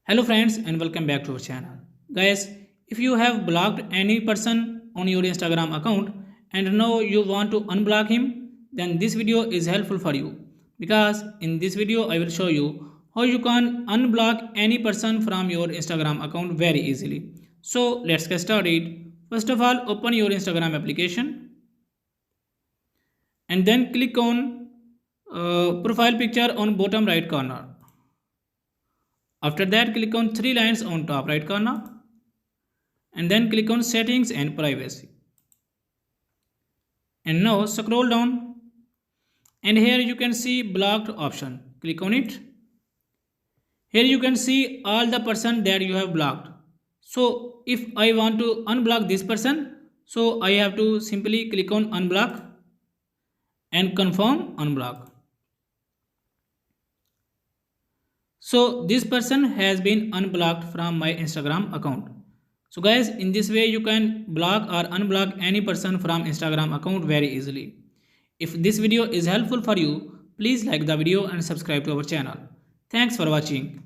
Hello friends and welcome back to our channel. Guys, if you have blocked any person on your Instagram account and now you want to unblock him, then this video is helpful for you because in this video I will show you how you can unblock any person from your Instagram account very easily. So let's get started. First of all, open your Instagram application and then click on profile picture on bottom right corner. After that, click on three lines on top right corner and then click on settings and privacy. And now scroll down and here you can see blocked option. Click on it. Here you can see all the person that you have blocked. So if I want to unblock this person, so I have to simply click on unblock and confirm unblock. So this person has been unblocked from my Instagram account. So guys, in this way you can block or unblock any person from Instagram account very easily. If this video is helpful for you, please like the video and subscribe to our channel. Thanks for watching.